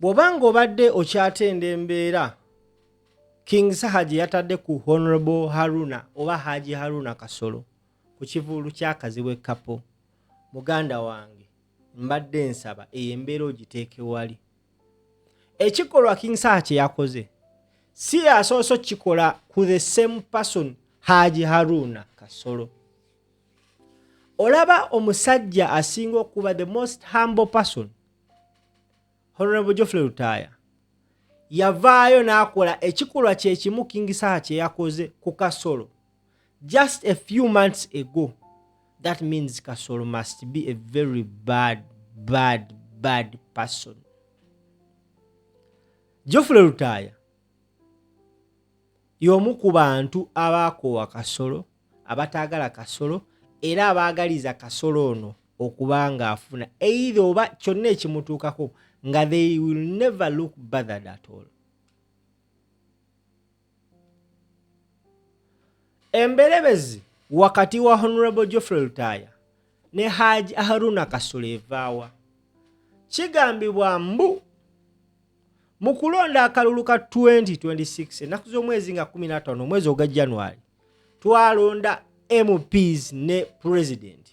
bw'obanga obadde okyatenda embeera King Saha gye yatadde ku Honorable Haruna oba Haji Haruna Kasolo ku kivulu ky'akazibu Kapo, muganda wange mbadde nsaba embeera ogiteeke wali. Ekikolwa King Saha kye yakoze si yasoose kikola ku the same person Haji Haruna Kasolo. Olaba omusajja asinga okuba the most humble person, Honorable Geofrey Lutaaya, yavaayo n'akola ekikolwa kye kimu King Saha kye yakoze ku Kasolo just a few months ago. That means Kasolo must be a very bad person. Geofrey Lutaaya y'omu ku bantu abakoowa Kasolo, abataagala Kasolo, era abaagaliza Kasolo ono okuba ng'afuna either oba kyonna ekimutuukako nga they will never look bothered at all. Emberebezi wakati wa Honorable Geofrey Lutaaya ne Haji Haruna Kasolo evaawa. Kigambibwa mbu mu kulonda akalulu ka 2026 ennaku z'omwezi nga 15 omwezi ogwa January twalonda MPs ne President.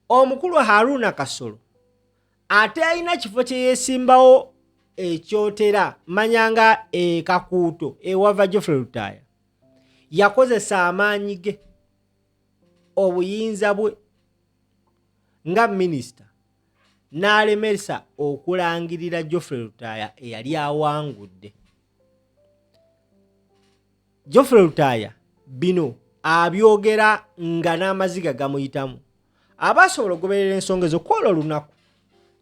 Omukulu Haruna Kasolo ate alina kifo kye yeesimbawo ekyotera manyanga Ekakuuto ewava Geofrey Lutaaya. Yakozesa amaanyi ge, obuyinza bwe nga minisita n'alemesa okulangirira Geofrey Lutaaya eyali awangudde. Geofrey Lutaaya bino abyogera nga n'amaziga gamuyitamu. Abasobola okugoberera ensonga ezo kwolwo olunaku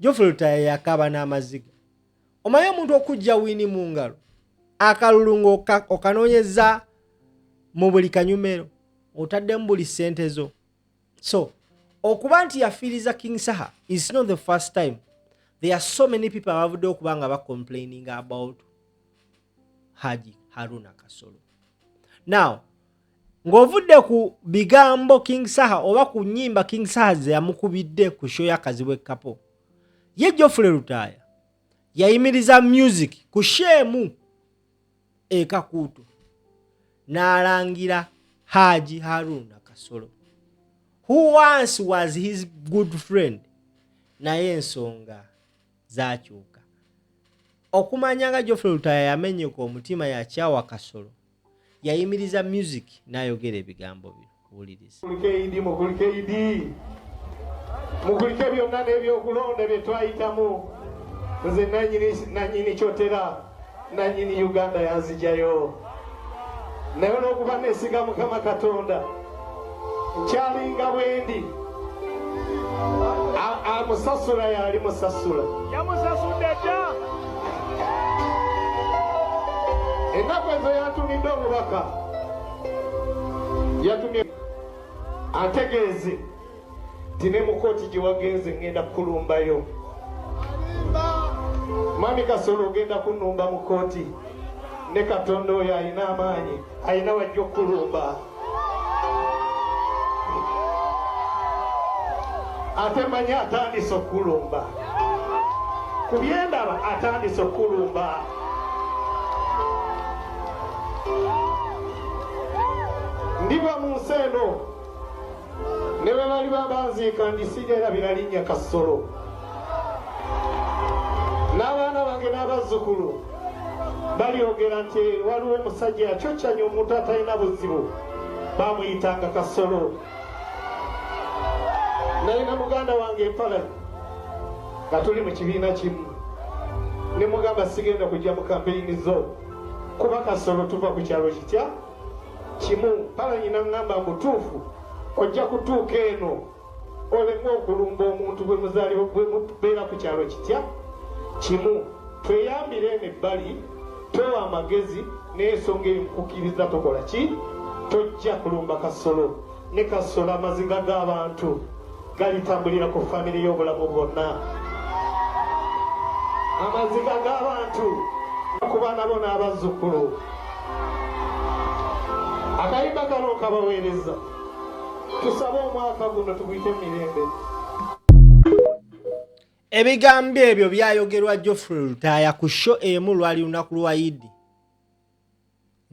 Geofrey Lutaaya yakaba n'amaziga. Omanyi omuntu okujja wini mu ngalo akalulu ng'okanoonyeza mu buli kanyumero otaddemu buli ssente zo. So okuba nti yafiiriza King Saha is not the first time. There are so many people abavudde okuba nga complaining about Haji Haruna Kasolo. Now ng'ovudde ku bigambo King Saha oba ku nnyimba King Saha ze yamukubidde ku show y'akazibu Kapo, ye Geofrey Lutaaya yayimiriza music ku shemu Ekakuuto n'alangira Haji Haruna Kasolo who once was his good friend, naye ensonga zaakyuka. Okumanya nga Geofrey Lutaaya yamenyeka omutima yakyawa Kasolo, yayimiriza music n'ayogera ebigambo bino. Wuliriza. Mukulike byonna n'ebyokulonda bye twayitamu, nze nanyini kyotera, nanyini Uganda yanzijayo. Naye n'okuba neesiga Mukama Katonda nkyalinga bwendi amusasula yali musasula. Yamusasudde dda. Ennaku ezo yatumidde omubaka, yatumye antegeeze nti ne mu kooti gye wagenze ngenda kukulumbayo. Mwami Kasolo ogenda kunnumba mu kooti, ne Katonda oyo alina amaanyi, alina wajja okukulumba. Ate manyi atandise okukulumba. Ku byendaba atandise okukulumba. Ndiba mu nsi eno ne bwe bali babanziika ndisigera linnya Kasolo. N'abaana bange n'abazzukulu balyogera nti waliwo omusajja yacoccanya omuntu atalina buzibu, bamuyitanga Kasolo. Naye na muganda wange empala nga tuli mu kibiina kimu ne mugamba sigenda kujja mu kampeyini zo kuba Kasolo tuva ku kyalo kitya kimu. Pala nyina ngamba mutuufu ojja kutuuka eno oleme okulumba omuntu bwe muzaalibwa bwe mubeera ku kyalo kitya kimu. Tweyambire eno ebbali, towa amagezi n'ensonga emukukkiriza tokola ki, tojja kulumba Kasolo. Ne Kasolo amaziga g'abantu galitambulira ku famire y'obulamu bwonna. Amaziga g'abantu ku baana bo n'abazzukulu. Akayimba kano kabaweereza, tusabe omwaka guno tuguyite mirembe. Ebigambo ebyo byayogerwa Geofrey Lutaaya ku show emu lwali lunaku lwa Idi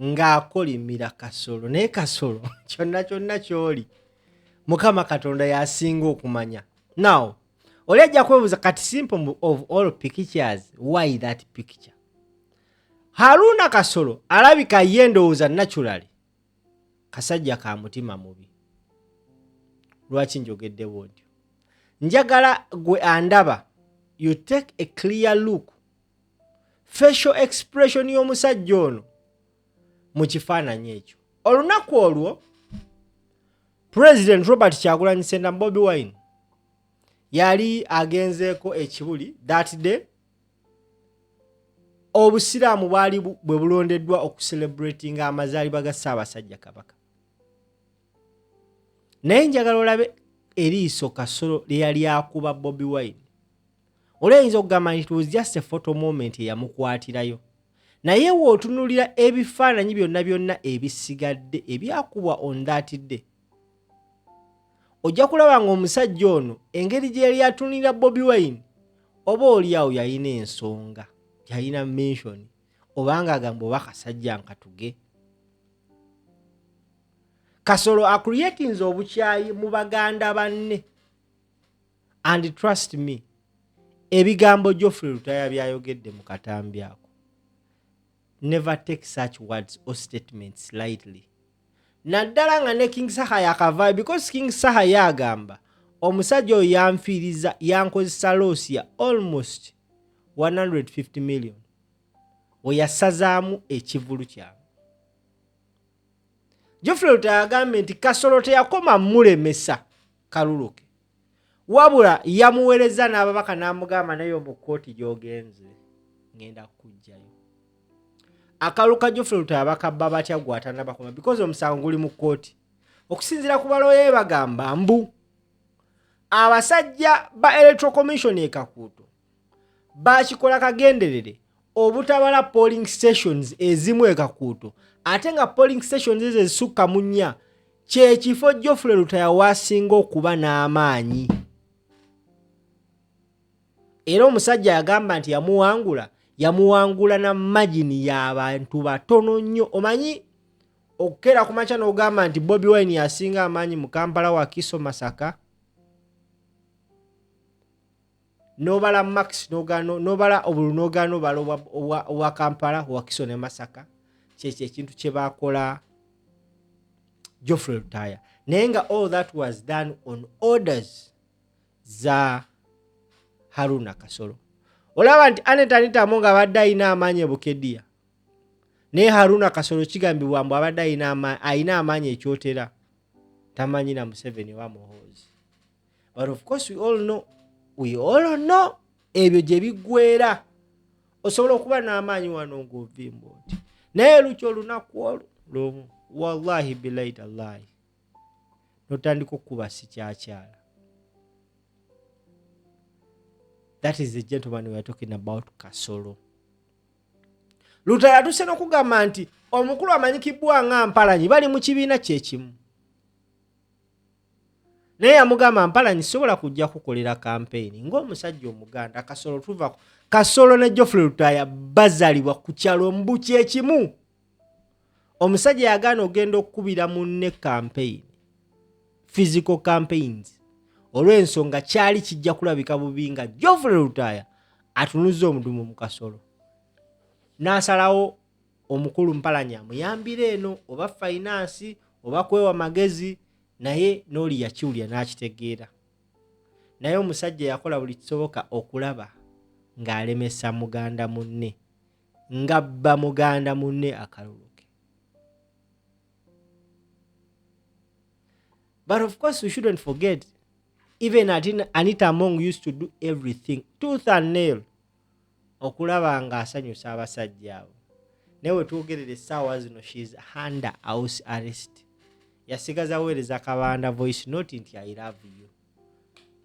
ng'akolimira Kasolo. Naye Kasolo kyonna ky'oli Mukama Katonda yasinga okumanya. Now oli ajja kwebuuza kati simple of all pictures, why that picture? Haruna Kasolo alabika ye ndowooza naturally kasajja ka mutima mubi. Lwaki njogedde bw'otyo? Njagala gwe andaba you take a clear look facial expression y'omusajja ono mu kifaananyi ekyo. Olunaku olwo President Robert Kyagulanyi Ssentamu Bobi Wine yali agenzeeko ekibuli that day obusiraamu bwali bwe bulondeddwa okucelebratinga amazaalibwa ga Ssaabasajja Kabaka. Naye njagala olabe eriiso Kasolo lye yali akuba Bobi Wine. Oleyinza okugamba nti it was just a photo moment eyamukwatirayo. Naye wootunulira ebifaananyi byonna ebisigadde ebyakubwa on that day, ojja kulaba ng'omusajja ono engeri gye yali atunulira Bobi Wine oba oliawo yalina ensonga, yalina mention obanga agamba oba kasajja nkatuge. Kasolo acreatinze obukyayi mu baganda banne. And trust me, ebigambo Geofrey Lutaaya byayogedde mu katambi ako. Never take such words or statements lightly. Naddala nga ne King Saha yakavaayo because King Saha yagamba omusajja oyo yanfiiriza yankozesa loosi ya almost 150 million. Oyasazaamu ekivulu kyawe. Geofrey Lutaaya agambye nti Kasolo teyakoma mulemesa kaluluke. Wabula yamuweereza n'ababaka n'amugamba naye mu kkooti gy'ogenze ngenda kujjayo. Akaluka Geofrey Lutaaya bakabba batya gwatanabakoma because omusango guli mu kkooti. Okusinziira ku baloye bagamba mbu abasajja ba Electoral Commission Ekakuuto bakikola kagenderere obutabala polling stations ezimu Ekakuuto, ate nga polling stations ezo ezisukka mu 4 kye kifo Geofrey Lutaaya wasinga okuba n'amaanyi. Era omusajja yagamba nti yamuwangula na magini y'abantu batono nnyo. Omanyi okukera ku makya n'ogamba nti Bobi Wine yasinga amaanyi mu Kampala wa Kiso Masaka, nobala Max nobala obulunogano balo wa Kampala wa Kiso ne Masaka, kyekyo ekintu kye bakola Geofrey Lutaaya. Naye nga all that was done on orders za Haruna Kasolo. Olaba nti Aneta Amonga abadde ayina amaanyi Bukedya. Naye Haruna Kasolo kigambibwa mbu abadde ayina amaanyi ekyotera tamanyi na Museveni wa Muhoozi. But of course we all know ebyo gye biggweera. Osobola okuba n'amaanyi wano ng'ovimba oti. Naye luki olunaku olwo wallahi billahi tallahi notandika okuba sikyakyala. That is the gentleman we are talking about, Kasolo. Lutaaya tuse n'okugamba nti omukulu amanyikibwa nga Mpalanyi bali mu kibiina kyekimu. Naye yamugamba Mpalanyi sobola kujja kukolera campaign ng'omusajja omuganda Kasolo tuvako. Kasolo ne Geofrey Lutaaya bazalibwa ku kyalo mbu kyekimu. Omusajja yagaana ogenda okukubira munne campaign, physical campaigns, olw'ensonga kyali kijja kulabika bubi nga Geofrey Lutaaya atunuza omudumu mu Kasolo. N'asalawo omukulu Mpalanyi amuyambire eno oba finance oba kwewa magezi, naye n'oli yakiwulya n'akitegeera. Naye omusajja yakola buli kisoboka okulaba ng'alemesa muganda munne, ng'abba muganda munne akaluluke. But of course we shouldn't forget, even Anita Among used to do everything tooth and nail okulaba nga asanyusa abasajja abo. Naye wetugerere essaawa zino she is under house arrest. Yasigaza aweereza Kabanda voice note nti I love you.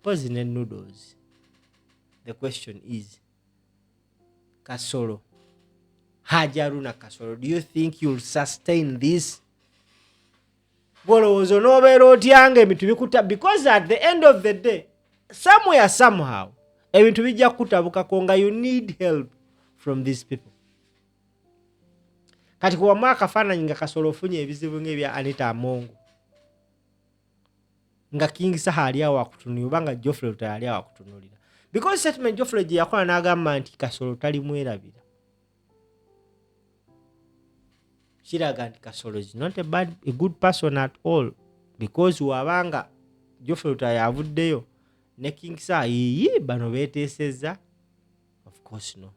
Pose ne noodles. The question is, Kasolo, Haruna Kasolo, do you think you'll sustain this? Bolowooza n'obeera otyange emitu bikuta, because at the end of the day somewhere somehow ebintu bijja kutabukako nga you need help from these people. Kati kuwamu akafaananyi nga Kasolo ofunye ebizibu ng'ebya Anita Amongo nga King Saha ali awo akutunulira oba nga Geofrey Lutaaya ali awo akutunulira, because statement Geofrey gye yakola n'agamba nti Kasolo tali mwerabira, kiraga nti Kasolo is not a good person at all, because wabanga Geofrey Lutaaya avuddeyo ne King Saha bano beeteesezza, of course no.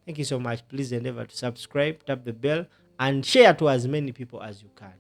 Thank you so much. Please endeavor to subscribe, tap the bell, and share to as many people as you can.